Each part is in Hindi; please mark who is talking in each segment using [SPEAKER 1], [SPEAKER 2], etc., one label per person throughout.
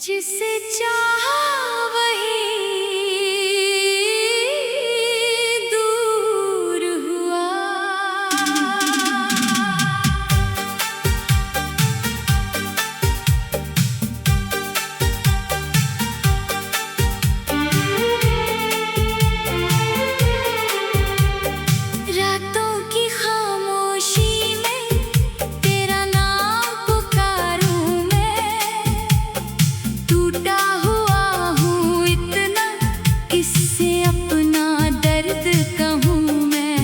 [SPEAKER 1] जिसे चाहा वही दूर हुआ। रातों की खामोशी में तेरा नाम पुकारूं मैं, टूटा हुआ हूँ इतना किससे अपना दर्द कहूँ मैं।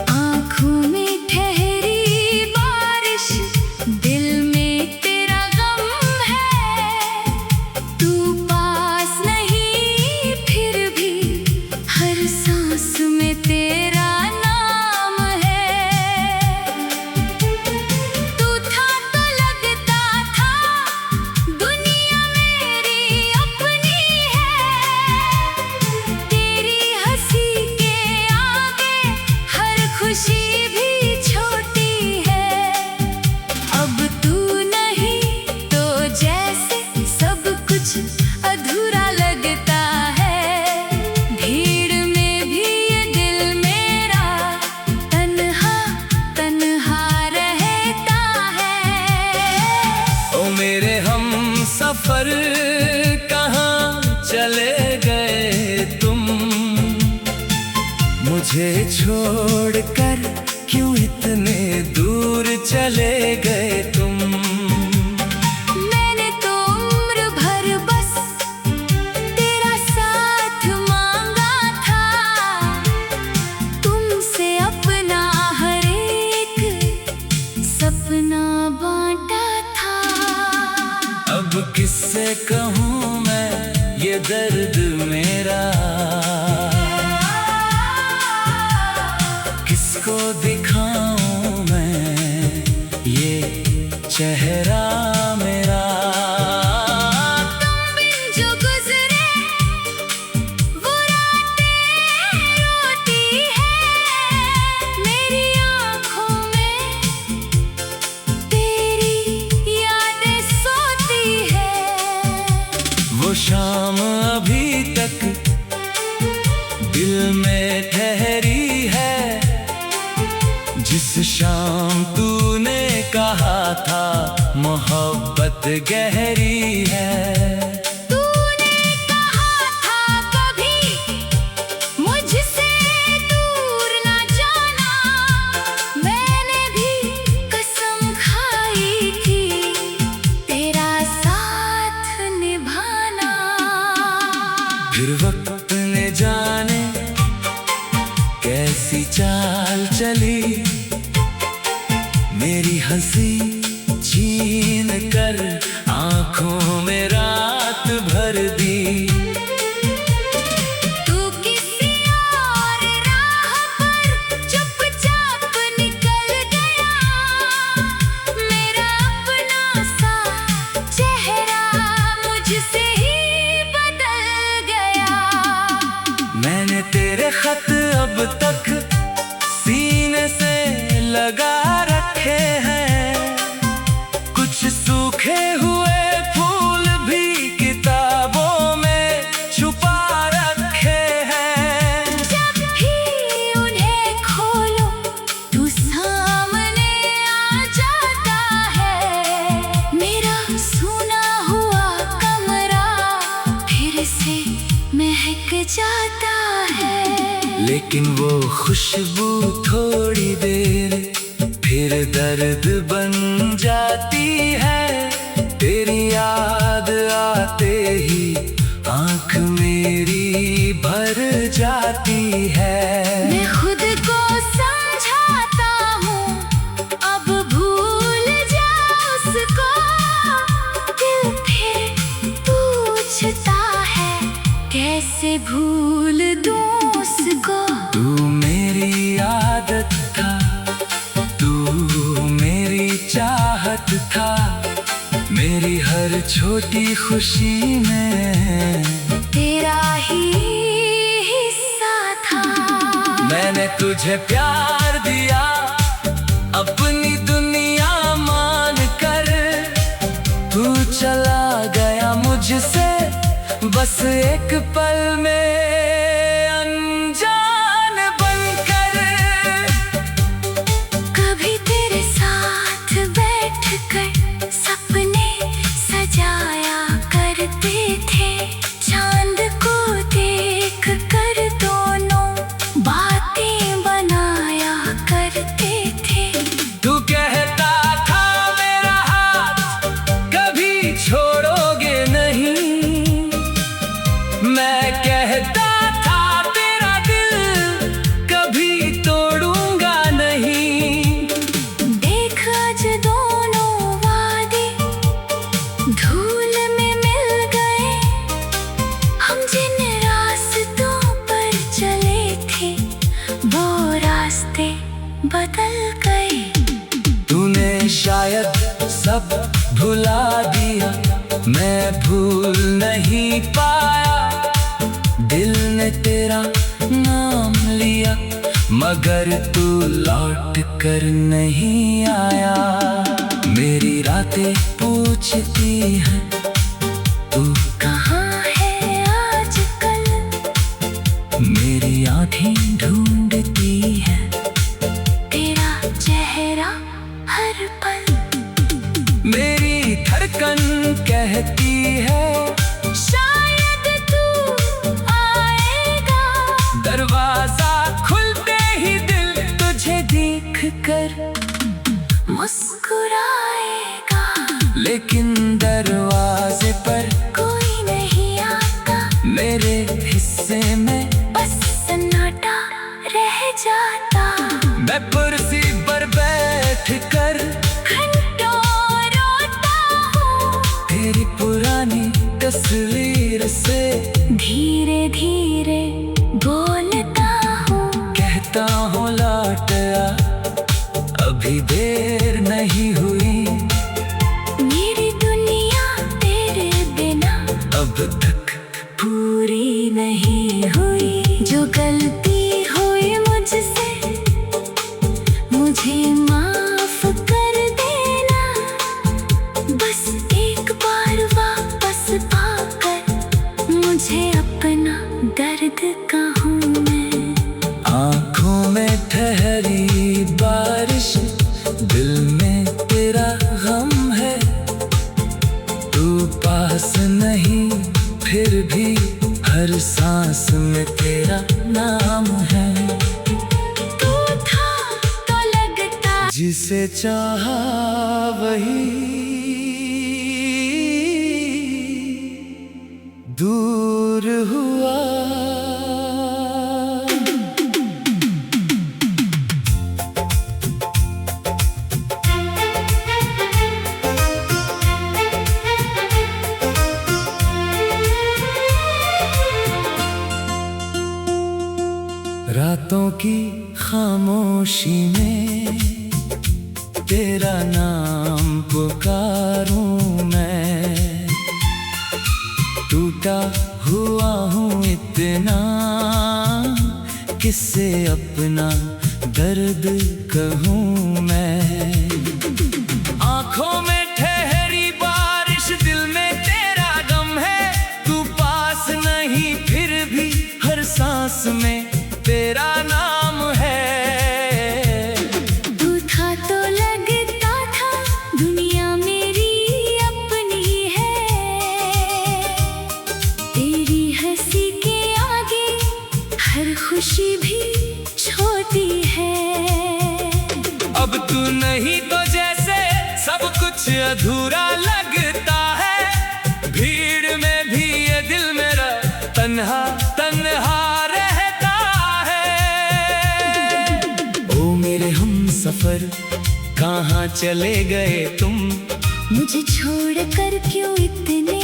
[SPEAKER 1] आँखों में ठहरी बारिश, दिल में तेरा गम है। तू पास नहीं फिर भी हर सांस में तेरा नाम है। तू था तो लगता था दुनिया मेरी अपनी है। तेरी हंसी के आगे हर खुशी भी छोटी है। अब तू नहीं तो जैसे सब कुछ अधूरा लगता है। भीड़ में भी ये दिल मेरा तन्हा तन्हा रहता है।
[SPEAKER 2] ओ मेरे हम सफर कहाँ चले गए तुम, मुझे छोड़कर क्यों इतने दूर चले गए तुम।
[SPEAKER 1] मैंने तो उम्र भर बस तेरा साथ मांगा था, तुमसे अपना हर एक सपना बांटा था।
[SPEAKER 2] अब किससे कहूँ मैं ये दर्द मेरा, किसको दिखाऊं मैं ये चेहरा मेरा।
[SPEAKER 1] तुम बिन जो गुजरे वो रातें रोती है। मेरी आँखों में तेरी यादें सोती है।
[SPEAKER 2] वो शाम अभी तक दिल में ठहरी है, जिस शाम तूने कहा था मोहब्बत गहरी है।
[SPEAKER 1] तूने कहा था कभी मुझसे दूर ना जाना, मैंने भी कसम खाई थी तेरा साथ निभाना।
[SPEAKER 2] फिर वक्त ने जाने कैसी चाल चली, मेरी हंसी छीन कर आंखों में रात भर दी।
[SPEAKER 1] तू किसी और राह पर चुपचाप निकल गया, मेरा अपना सा चेहरा मुझसे ही बदल गया।
[SPEAKER 2] मैंने तेरे खत अब तक सीने से लगा रखे हैं, कुछ सूखे हुए फूल भी किताबों में छुपा रखे हैं।
[SPEAKER 1] जब भी उन्हें खोलो तू सामने आ जाता है। मेरा सूना हुआ कमरा फिर से महक जाता है।
[SPEAKER 2] लेकिन वो खुशबू थोड़ी देर फिर दर्द बन जाती है। तेरी याद आते ही आँख मेरी भर जाती है।
[SPEAKER 1] मैं खुद को समझाता हूँ अब भूल जा उसको, दिल फिर पूछता है कैसे भूल दूँ उसको।
[SPEAKER 2] तू मेरी आदत था, तू मेरी चाहत था, मेरी हर छोटी खुशी में
[SPEAKER 1] तेरा ही हिस्सा था।
[SPEAKER 2] मैंने तुझे प्यार दिया, अपनी दुनिया मान बस एक पल में अनजान बनकर।
[SPEAKER 1] कभी तेरे साथ बैठकर सपने सजाया करते थे, चांद को देख कर दोनों बातें बनाया करते थे।
[SPEAKER 2] तू कहता था मेरा हाथ कभी छोड़ोगे नहीं, मैं कहता था तेरा दिल कभी तोड़ूंगा नहीं।
[SPEAKER 1] देख आज दोनों वादे धूल में मिल गए, हम जिन रास्तों पर चले थे वो रास्ते बदल गए।
[SPEAKER 2] तूने शायद सब भुला दिया, मैं भूल नहीं पाया। दिल ने तेरा नाम लिया मगर तू लौट कर नहीं आया। मेरी रातें पूछती हैं तू
[SPEAKER 1] कहाँ है आजकल,
[SPEAKER 2] मेरी आँखें ढूंढती है
[SPEAKER 1] तेरा चेहरा हर पल।
[SPEAKER 2] मेरी धड़कन कहती है
[SPEAKER 1] शायद तू आएगा,
[SPEAKER 2] दरवाजा खुलते ही दिल तुझे देख कर
[SPEAKER 1] मुस्कुराएगा।
[SPEAKER 2] लेकिन दरवाजे पर
[SPEAKER 1] कोई नहीं आता,
[SPEAKER 2] मेरे हिस्से में
[SPEAKER 1] बस सन्नाटा रह जाता।
[SPEAKER 2] मैं कुर्सी पर बैठ कर
[SPEAKER 1] घंटों रोता हूँ,
[SPEAKER 2] तेरी पुरानी तस्वीर से
[SPEAKER 1] धीरे धीरे बोलता हूँ।
[SPEAKER 2] कहता हूँ लौट आ, अभी देर नहीं हुई।
[SPEAKER 1] मेरी दुनिया तेरे बिना
[SPEAKER 2] अब तक
[SPEAKER 1] पूरी नहीं हुई। जो गलती हुई मुझसे मुझे माफ कर देना, बस एक बार वापस पाकर मुझे अपना दर्द कहूँ मैं।
[SPEAKER 2] आँखों में ठहरी बारिश, दिल में तेरा गम है। तू पास नहीं फिर भी हर सांस में तेरा नाम है।
[SPEAKER 1] तू था तो लगता
[SPEAKER 2] जिसे चाहा वही दूर हुआ। रातों की खामोशी में तेरा नाम पुकारूं मैं। टूटा हुआ हूँ इतना, किससे अपना दर्द कहूँ मैं। आँखों में ठहरी बारिश, दिल में तेरा गम है। तू पास नहीं फिर भी हर सांस में तेरा नाम है।
[SPEAKER 1] तू था तो लगता था दुनिया मेरी अपनी है, तेरी हंसी के आगे हर खुशी भी छोटी है।
[SPEAKER 2] अब तू नहीं तो जैसे सब कुछ अधूरा लगता है। भीड़ में भी ये दिल मेरा तन्हा तन्हा रहता है। ओ मेरे हमसफर कहाँ चले गए तुम,
[SPEAKER 1] मुझे छोड़कर क्यों इतने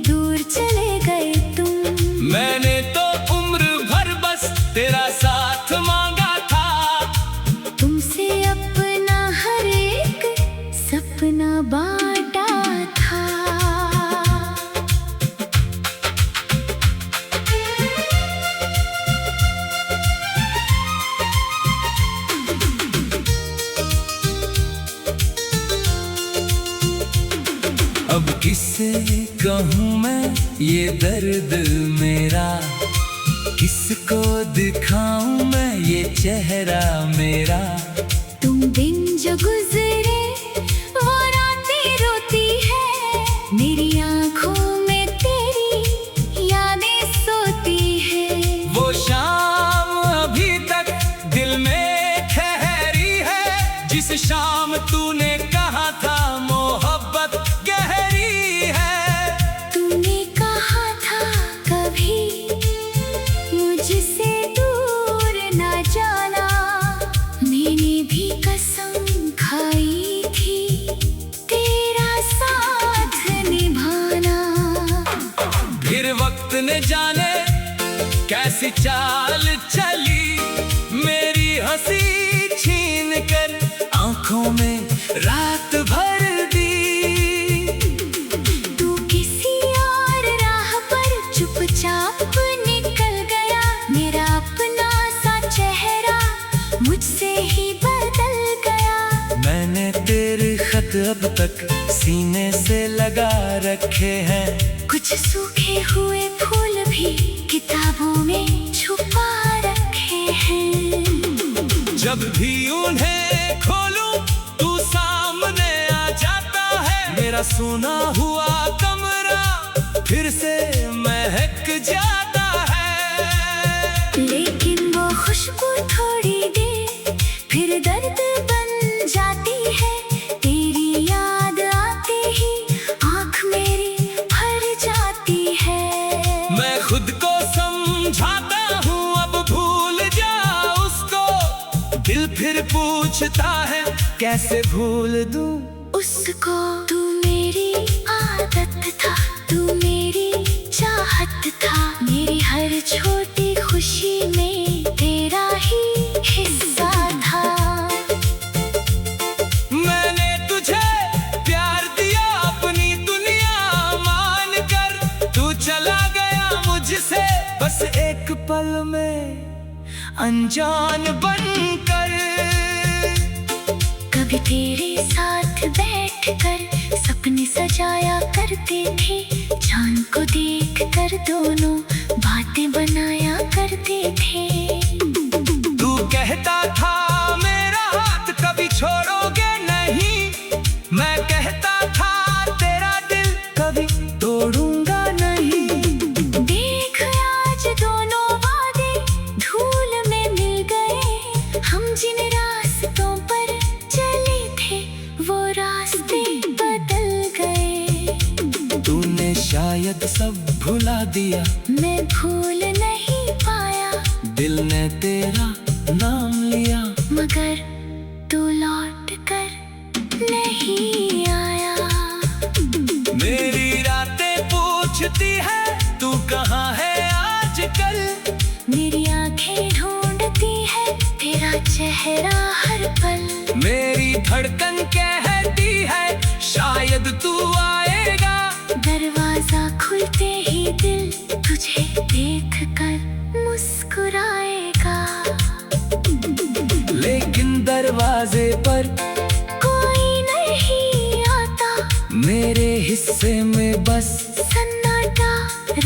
[SPEAKER 1] दूर चले गए तुम।
[SPEAKER 2] मैंने तो उम्र भर बस तेरा साथ मांगा था।
[SPEAKER 1] तुमसे अपना हर एक सपना बांटा था।
[SPEAKER 2] अब किससे कहूँ मैं ये दर्द मेरा, किसको दिखाऊं मैं ये चेहरा मेरा।
[SPEAKER 1] तुम दिन जो गुजरे वो रातें रोती है, मेरी आंखों में तेरी यादें सोती है।
[SPEAKER 2] वो शाम अभी तक दिल में ठहरी है, जिस शाम तूने कहा था मोहब्बत गहरी है।
[SPEAKER 1] तूने कहा था कभी मुझसे दूर ना जाना, मैंने भी कसम खाई थी तेरा साथ निभाना।
[SPEAKER 2] फिर वक्त ने जाने कैसी चाल चली, मेरी हंसी छीन कर आंखों में रात भर दी।
[SPEAKER 1] तू किसी और राह पर चुपचाप निकल गया, मेरा अपना सा चेहरा मुझसे ही बदल गया।
[SPEAKER 2] मैंने तेरे खत अब तक सीने से लगा रखे हैं,
[SPEAKER 1] कुछ सूखे हुए फूल भी किताबों में छुपा रखे हैं।
[SPEAKER 2] जब भी उन्हें खोलूं तू सामने आ जाता है, मेरा सोना हुआ कमरा फिर से महक जाता है।
[SPEAKER 1] लेकिन वो खुशबू थोड़ी देर फिर दर्द बन जाती है, तेरी याद आते ही आँख मेरी भर जाती है।
[SPEAKER 2] मैं खुद को समझाता हूँ अब भूल जा उसको, दिल फिर पूछता है कैसे भूल दूं
[SPEAKER 1] उसको। तू मेरी आदत था, तू मेरी चाहत था, मेरी हर छोटी खुशी में तेरा ही हिस्सा था।
[SPEAKER 2] मैंने तुझे प्यार दिया अपनी दुनिया मान कर, तू चला गया मुझसे बस एक पल में अनजान बनकर।
[SPEAKER 1] कभी तेरे साथ बैठकर सपने सजाया करते थे, चांद को देख कर दोनों बातें बनाया करते थे।
[SPEAKER 2] तू कहता था मेरा हाथ कभी छोड़ोगे नहीं, मैं कहता था तेरा दिल कभी तोड़ूंगा नहीं।
[SPEAKER 1] देख आज दोनों वादे धूल में मिल गए, हम जिन रास्तों पर चले थे वो रास्ते बदल गए।
[SPEAKER 2] तूने शायद सब भुला दिया,
[SPEAKER 1] मैं भूल नहीं पाया,
[SPEAKER 2] दिल ने तेरा नाम लिया,
[SPEAKER 1] मगर तू लौट कर नहीं आया।
[SPEAKER 2] मेरी रातें पूछती है तू कहाँ है आजकल,
[SPEAKER 1] मेरी आंखें ढूंढती है तेरा चेहरा हर पल।
[SPEAKER 2] मेरी धड़कन कहती है शायद तू आएगा,
[SPEAKER 1] दरवाजा खुलते ही दिल तुझे देख कर मुस्कुराएगा।
[SPEAKER 2] लेकिन दरवाजे पर
[SPEAKER 1] कोई नहीं आता,
[SPEAKER 2] मेरे हिस्से में बस
[SPEAKER 1] सन्नाटा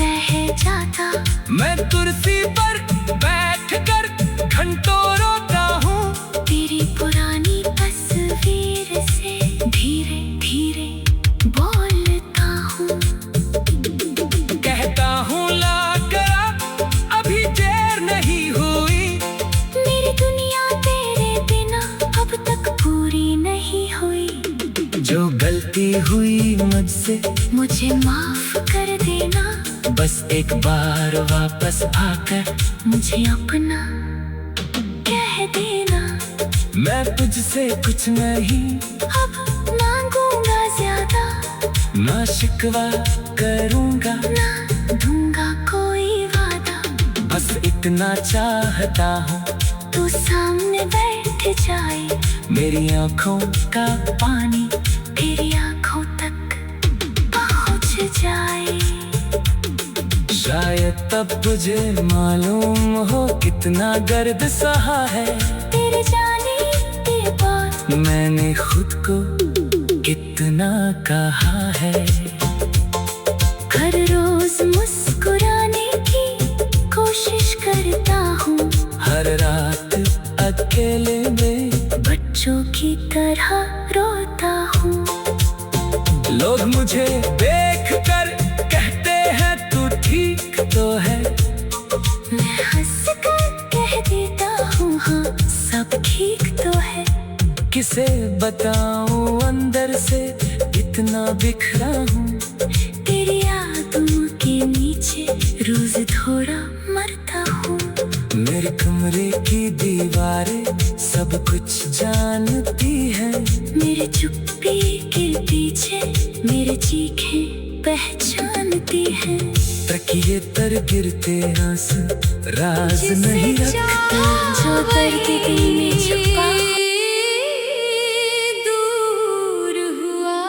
[SPEAKER 1] रह जाता।
[SPEAKER 2] मैं कुर्सी पर बैठ कर घंटों रोता हूँ,
[SPEAKER 1] तेरी पुरानी तस्वीर से धीरे धीरे बोलता हूँ।
[SPEAKER 2] कहता हूँ ला कर अभी देर नहीं हुई,
[SPEAKER 1] मेरी दुनिया तेरे बिना अब तक पूरी नहीं हुई।
[SPEAKER 2] जो गलती हुई मुझसे
[SPEAKER 1] मुझे माफ कर देना,
[SPEAKER 2] बस एक बार वापस आकर
[SPEAKER 1] मुझे अपना कह देना।
[SPEAKER 2] मैं तुझसे कुछ नहीं
[SPEAKER 1] अब मांगूंगा ज्यादा,
[SPEAKER 2] ना शिकवा करूंगा,
[SPEAKER 1] ना दूंगा कोई वादा।
[SPEAKER 2] बस इतना चाहता हूँ
[SPEAKER 1] तू सामने बैठ जाए,
[SPEAKER 2] मेरी आँखों का पानी
[SPEAKER 1] तेरी आंखों तक पहुंच जाए।
[SPEAKER 2] शायद तब तुझे मालूम हो कितना दर्द सहा है
[SPEAKER 1] तेरे जाने के बाद
[SPEAKER 2] मैंने खुद को कितना कहा है।
[SPEAKER 1] हर रोज मुस्कुराने की कोशिश करता हूँ,
[SPEAKER 2] हर रात अकेले में
[SPEAKER 1] बच्चों की तरह रोता हूँ।
[SPEAKER 2] लोग मुझे देख कर कहते हैं तू ठीक तो है,
[SPEAKER 1] मैं हंस कर कह देता हूँ हाँ सब ठीक तो है।
[SPEAKER 2] किसे बताऊं अंदर से इतना बिखरा हूँ,
[SPEAKER 1] तेरी यादों के नीचे रोज थोड़ा मरता हूँ।
[SPEAKER 2] मेरे कमरे की दीवारें सब कुछ जानती है,
[SPEAKER 1] मेरे चुप्पी के पीछे मेरे चीखें पहचानती है।
[SPEAKER 2] तकिए तर गिरते आंसू राज नहीं रखते,
[SPEAKER 1] जो दर्द दिल में छुपा
[SPEAKER 3] दूर हुआ।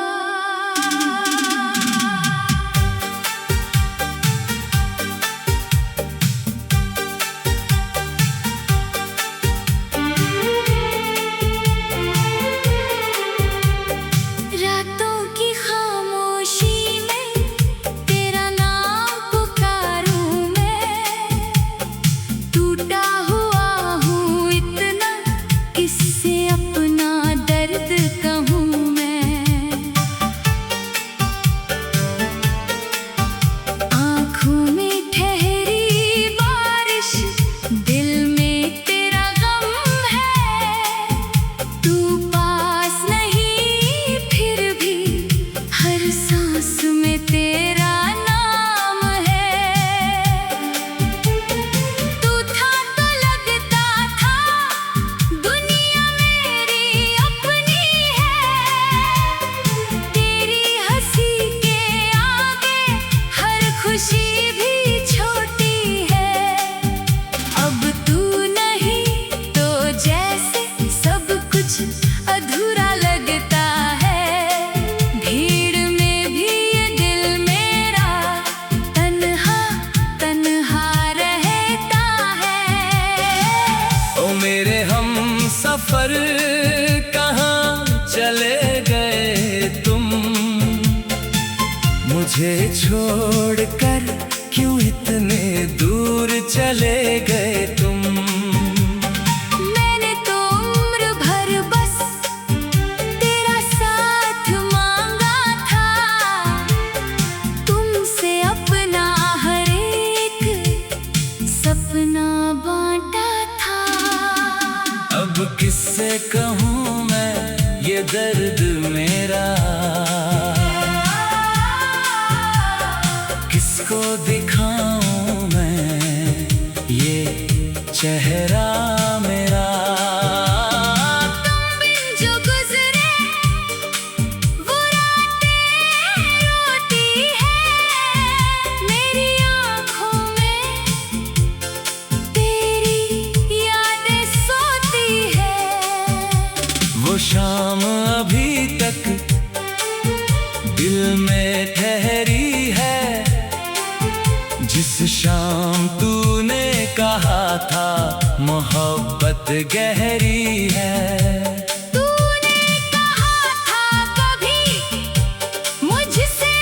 [SPEAKER 1] रातों की खामोशी में तेरा नाम पुकारूं मैं, टूटा हुआ हूँ इतना किससे अपना दर्द कहूँ मैं। आँखों में ठहरी बारिश, दिल में तेरा गम है, तू पास नहीं फिर भी हर सांस में तेरा नाम है। तू था तो लगता था दुनिया मेरी अपनी है, तेरी हंसी के आगे हर खुशी भी छोटी है। अब तू नहीं तो जैसे सब कुछ अधूरा लगता है, भीड़ में भी ये दिल मेरा तन्हा तन्हा रहता है।
[SPEAKER 2] ओ मेरे हम सफर कहाँ चले गए तुम, मुझे छोड़कर क्यों इतने दूर चले गए तुम।
[SPEAKER 1] मैंने तो उम्र भर बस तेरा साथ मांगा था, तुमसे अपना हर एक सपना बांटा था।
[SPEAKER 2] अब किससे कहूँ मैं ये दर्द मेरा, किसको दिखाऊं मैं ये चेहरा मेरा।
[SPEAKER 1] तुम बिन जो गुजरे वो रातें रोती है, मेरी आँखों में तेरी यादें सोती है।
[SPEAKER 2] वो शाम अभी तक दिल में ठहरी है, जिस शाम तूने कहा था मोहब्बत गहरी है।
[SPEAKER 1] तूने कहा था कभी मुझसे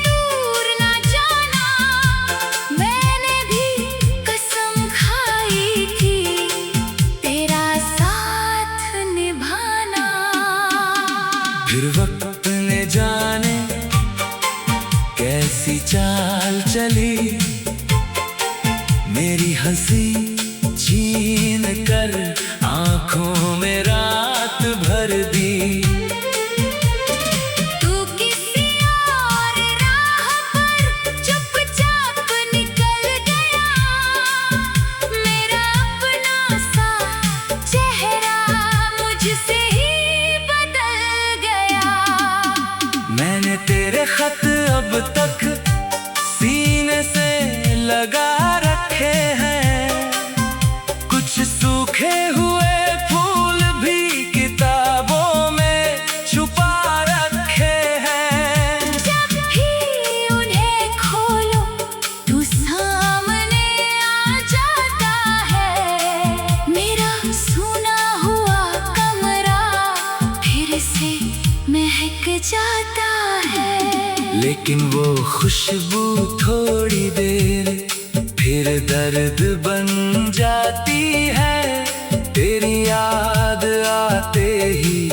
[SPEAKER 1] दूर ना जाना, मैंने भी कसम खाई थी तेरा साथ निभाना।
[SPEAKER 2] फिर वक्त ने जाने कैसी चाल चली, मेरी हंसी छीन कर आंखों में रात भर दी।
[SPEAKER 1] तू किसी और राह पर चुपचाप निकल गया, मेरा अपना सा चेहरा मुझसे ही बदल गया।
[SPEAKER 2] मैंने तेरे खत अब तक सीने से लगा रखे हैं, कुछ सूखे हुए फूल भी किताबों में छुपा रखे हैं।
[SPEAKER 1] जब भी उन्हें खोलो तू सामने आ जाता है, मेरा सूना हुआ कमरा फिर से महक जाता है।
[SPEAKER 2] लेकिन वो खुशबू थोड़ी देर फिर दर्द बन जाती है। तेरी याद आते ही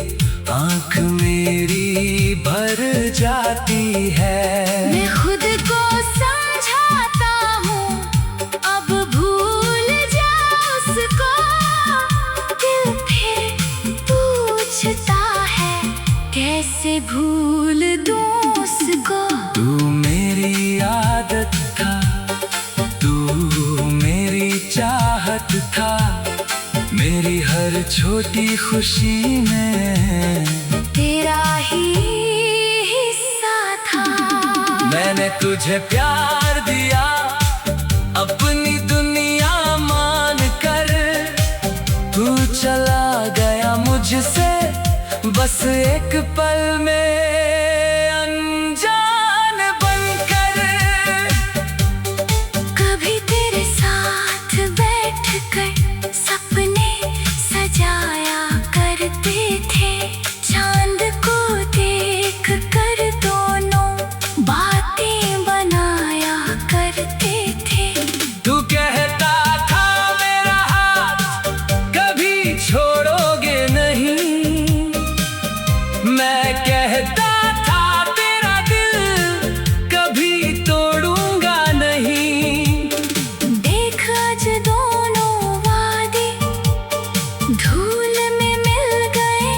[SPEAKER 2] आँख मेरी भर जाती है।
[SPEAKER 1] मैं खुद को समझाता हूँ अब भूल जा उसको। दिल फिर पूछता है कैसे भूल दूँ उसको।
[SPEAKER 2] तू मेरी आदत था, तू मेरी चाहत था, मेरी हर छोटी खुशी में
[SPEAKER 1] तेरा ही हिस्सा था।
[SPEAKER 2] मैंने तुझे प्यार दिया अपनी दुनिया मान कर। तू चला गया मुझसे बस एक पल में अनजान बनकर।
[SPEAKER 1] कभी तेरे साथ बैठकर सपने सजाया करते थे। चांद को देख कर दोनों बातें बनाया करते थे।
[SPEAKER 2] तू कहता था मेरा हाथ कभी छोड़ोगे नहीं। मैं कहता था तेरा दिल कभी तोड़ूंगा नहीं।
[SPEAKER 1] देख आज दोनों वादे धूल में मिल गए।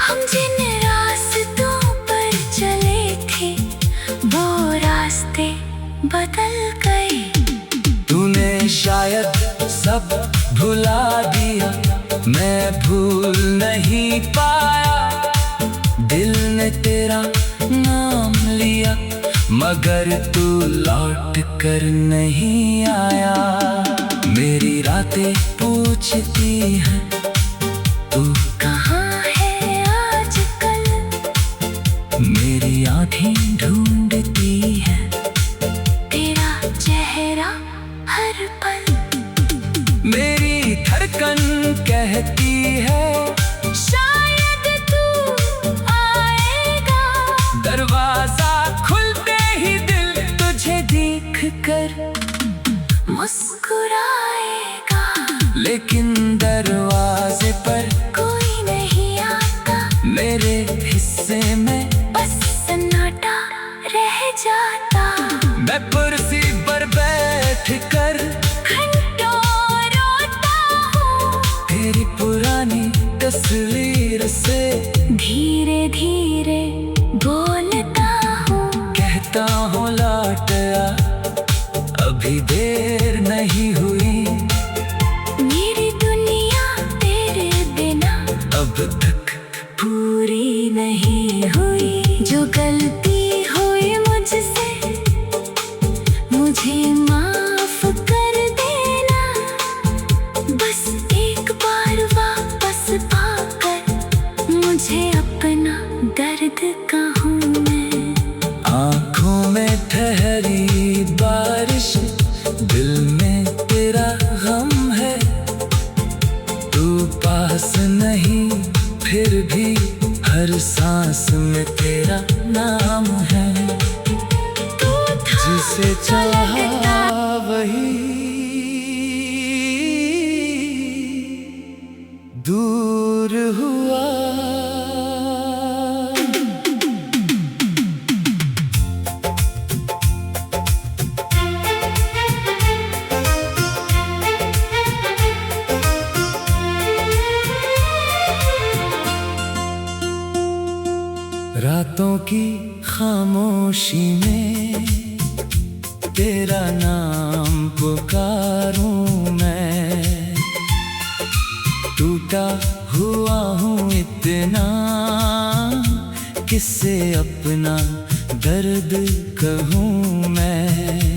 [SPEAKER 1] हम जिन रास्तों पर चले थे वो रास्ते बदल गए।
[SPEAKER 2] तूने शायद सब भुला दिया, मैं भूल नहीं पाया। दिल ने तेरा नाम लिया मगर तू लौट कर नहीं आया। मेरी रातें पूछती हैं तू
[SPEAKER 1] कहाँ है आजकल।
[SPEAKER 2] मेरी आँखें ढूंढती है
[SPEAKER 1] तेरा चेहरा हर पल।
[SPEAKER 2] मेरी धड़कन कहती है
[SPEAKER 1] शायद तू आएगा।
[SPEAKER 2] दरवाजा खुलते ही दिल तुझे देख कर
[SPEAKER 1] मुस्कुराएगा।
[SPEAKER 2] लेकिन दरवाजे पर
[SPEAKER 1] कोई नहीं आता।
[SPEAKER 2] मेरे हिस्से में
[SPEAKER 1] बस सन्नाटा रह जाता।
[SPEAKER 2] मैं कुर्सी पर बैठ कर
[SPEAKER 1] घंटों रोता हूँ
[SPEAKER 2] तेरी पुरानी तस्वीर से।
[SPEAKER 1] धीरे धीरे बोलता हूँ
[SPEAKER 2] कहता हूँ लौट आ, अभी देर नहीं हुई।
[SPEAKER 1] मेरी दुनिया तेरे बिना
[SPEAKER 2] अब तक
[SPEAKER 1] पूरी नहीं हुई। जो गलती हुई मुझसे मुझे माफ कर देना। बस एक बार वापस पाकर मुझे अपना दर्द कहूँ मैं।
[SPEAKER 2] आँखों में ठहरी बारिश, दिल में तेरा गम है। तू पास नहीं फिर भी हर सांस में तेरा नाम है।
[SPEAKER 1] तू था
[SPEAKER 2] जिसे चाहा वही दूर हुआ। रातों की खामोशी में तेरा नाम पुकारूं मैं। टूटा हुआ हूँ इतना किससे अपना दर्द कहूँ मैं।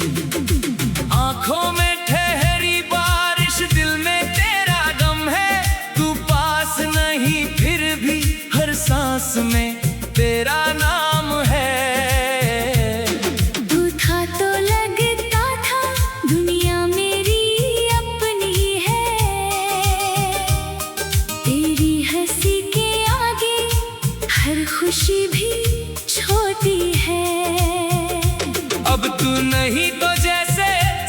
[SPEAKER 2] आँखों में ठहरी बारिश, दिल में तेरा गम है। तू पास नहीं फिर भी हर सांस में तेरा नाम है।
[SPEAKER 1] तू था तो लगता था दुनिया मेरी अपनी है। तेरी हंसी के आगे हर खुशी भी छोटी है।
[SPEAKER 2] अब तू नहीं तो जैसे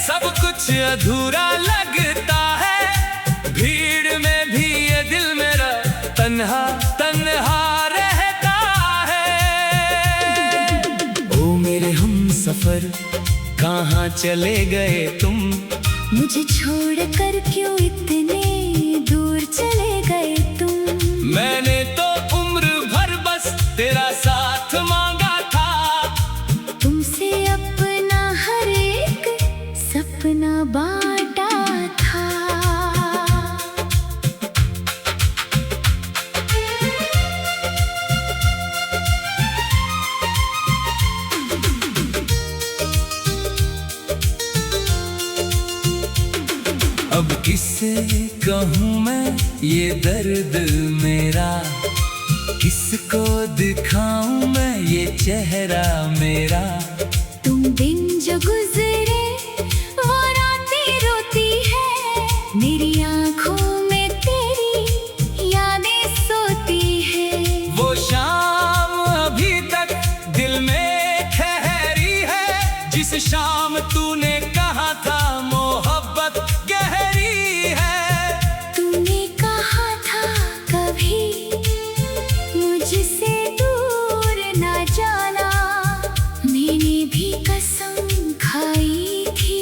[SPEAKER 2] सब कुछ अधूरा लगता है। भीड़ में भी ये दिल मेरा तन्हा तन्हा रहता है। ओ मेरे हम सफर कहाँ चले गए तुम?
[SPEAKER 1] मुझे छोड़कर क्यों इतने दूर चले गए तुम?
[SPEAKER 2] मैंने तो उम्र भर बस तेरा साथ मांगा था।
[SPEAKER 1] तुमसे अपना हर एक सपना बांटा था।
[SPEAKER 2] अब किसे कहूँ मैं ये दर्द मेरा? किसको दिखाऊं मैं ये चेहरा मेरा?
[SPEAKER 1] तुम दिन जो गुजरे वो रातें रोती है। मेरी आंखों में तेरी यादें सोती है।
[SPEAKER 2] वो शाम अभी तक दिल में ठहरी है। जिस शाम तूने कहा था मोहब्बत गहरी है।
[SPEAKER 1] तूने कहा था कभी मुझसे दूर ना जाना। मैंने भी कसम खाई थी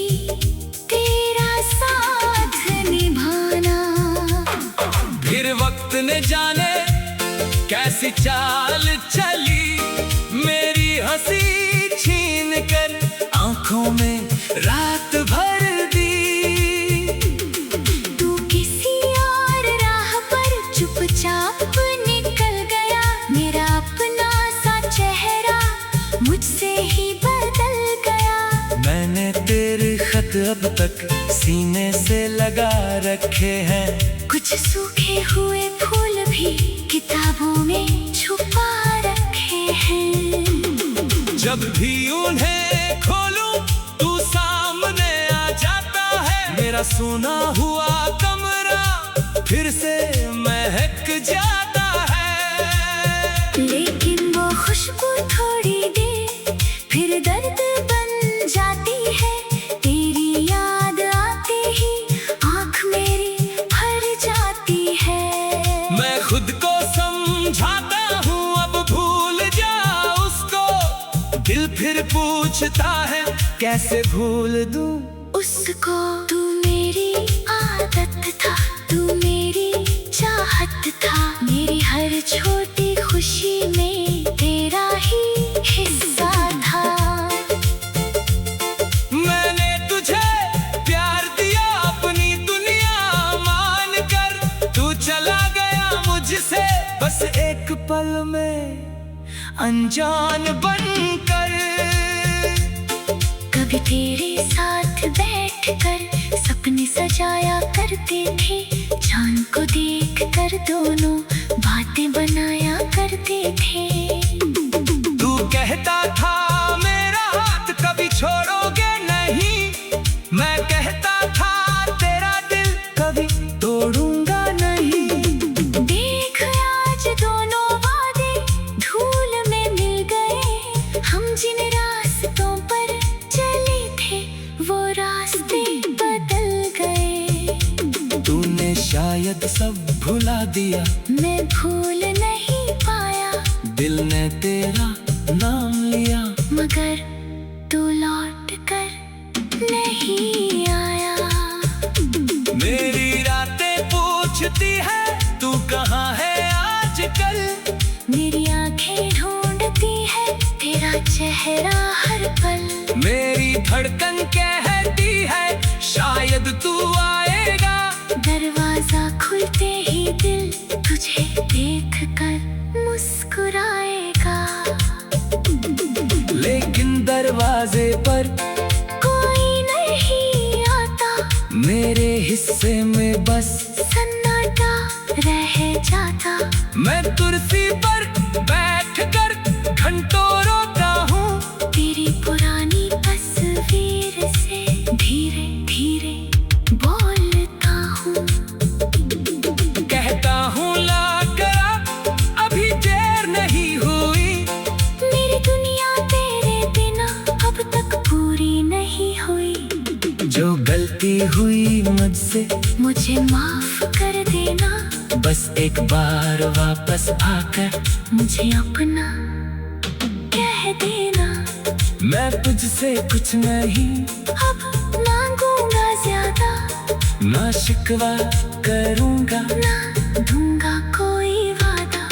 [SPEAKER 1] तेरा साथ निभाना।
[SPEAKER 2] फिर वक्त ने जाने कैसी चाल चली। मेरी हंसी छीन कर आंखों में रात भर दी।
[SPEAKER 1] तू किसी और राह पर चुपचाप निकल गया। मेरा अपना सा चेहरा मुझसे ही बदल गया।
[SPEAKER 2] मैंने तेरे खत अब तक सीने से लगा रखे हैं।
[SPEAKER 1] कुछ सूखे हुए फूल भी किताबों में छुपा रखे हैं।
[SPEAKER 2] जब भी उन्हें खोलूं तू सामने आ जाता है। मेरा सोना हुआ कमरा फिर से महक जाता है।
[SPEAKER 1] लेकिन वो खुशबू थोड़ी देर फिर दर्द बन जाती है। तेरी याद आते ही आँख मेरी भर जाती है।
[SPEAKER 2] मैं खुद को समझाता हूँ अब भूल जा उसको। दिल फिर पूछता है कैसे भूल दूं
[SPEAKER 1] उसको। तू मेरी आदत था, तू मेरी चाहत था। मेरी हर छोटी खुशी में तेरा ही हिस्सा था।
[SPEAKER 2] मैंने तुझे प्यार दिया अपनी दुनिया मान कर। तू चला गया मुझसे बस एक पल में अनजान बनकर।
[SPEAKER 1] कभी तेरे साथ बैठकर सपने सजाया करते थे। चांद को देख कर दोनों बातें बनाया करते थे।
[SPEAKER 2] तू कहता था मेरा हाथ कभी छोड़ोगे नहीं। मैं कहता था तेरा दिल कभी तोड़ूंगा नहीं।
[SPEAKER 1] देख आज दोनों वादे धूल में मिल गए। हम जिन रास्तों पर चले थे वो रास्ते बदल गए।
[SPEAKER 2] तूने शायद सब भुला दिया।
[SPEAKER 1] मैं भूल नहीं पाया
[SPEAKER 2] दिल ने तेरा नाम लिया।
[SPEAKER 1] मगर तू लौट कर नहीं आया।
[SPEAKER 2] मेरी रातें पूछती है तू कहाँ है आजकल।
[SPEAKER 1] मेरी आंखें ढूंढती है तेरा चेहरा हर पल।
[SPEAKER 2] मेरी धड़कन कहती है शायद तू आएगा।
[SPEAKER 1] दरवाजा खुलते ही दिल तुझे देख कर मुस्कुराएगा।
[SPEAKER 2] लेकिन दरवाजे पर
[SPEAKER 1] कोई नहीं आता।
[SPEAKER 2] मेरे हिस्से में बस
[SPEAKER 1] सन्नाटा रह जाता।
[SPEAKER 2] मैं कुर्सी पर बैठकर घंटों रोता हूँ।
[SPEAKER 1] तेरी पुरानी तस्वीर से धीरे धीरे बोलता हूँ।
[SPEAKER 2] कहता हूँ ला कर अभी देर नहीं से
[SPEAKER 1] मुझे माफ कर देना,
[SPEAKER 2] बस एक बार वापस आकर
[SPEAKER 1] मुझे अपना कह देना।
[SPEAKER 2] मैं तुझसे कुछ नहीं
[SPEAKER 1] अब मांगूंगा ज्यादा,
[SPEAKER 2] ना शिकवा करूंगा,
[SPEAKER 1] ना दूंगा कोई वादा।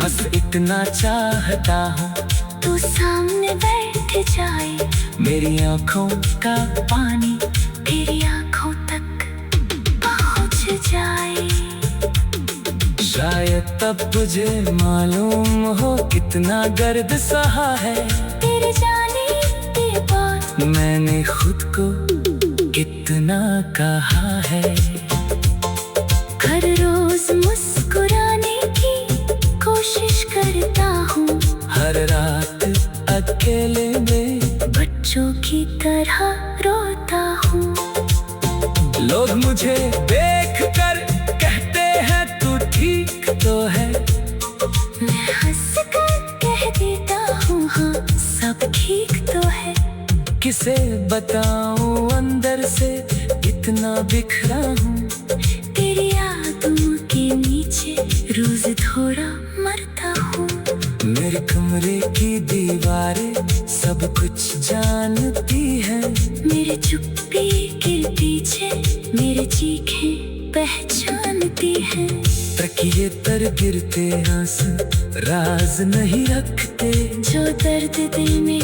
[SPEAKER 2] बस इतना चाहता हूँ
[SPEAKER 1] तू सामने बैठ जाए,
[SPEAKER 2] मेरी आँखों का पानी
[SPEAKER 1] तेरी आंखों तक पहुंच जाए।
[SPEAKER 2] शायद तब तुझे मालूम हो कितना दर्द सहा है
[SPEAKER 1] तेरे जाने के बाद,
[SPEAKER 2] मैंने खुद को कितना कहा है।
[SPEAKER 1] हर रोज मुस्कुराने की कोशिश करता हूँ,
[SPEAKER 2] हर रात अकेले में
[SPEAKER 1] बच्चों की तरह रोता हूँ।
[SPEAKER 2] लोग मुझे देख कर कहते हैं तू ठीक तो है,
[SPEAKER 1] मैं हंस कर कह देता हूँ हाँ सब ठीक तो है।
[SPEAKER 2] किसे बताऊं अंदर से इतना बिखरा हूँ,
[SPEAKER 1] तेरी यादों के नीचे रोज थोड़ा मरता हूँ।
[SPEAKER 2] मेरे कमरे की दीवारें सब कुछ जानती है,
[SPEAKER 1] मेरे चुप्पी के पीछे मेरे चीखें पहचानती हैं।
[SPEAKER 2] तकिए तर गिरते आंसू राज नहीं रखते,
[SPEAKER 1] जो दर्द दिल में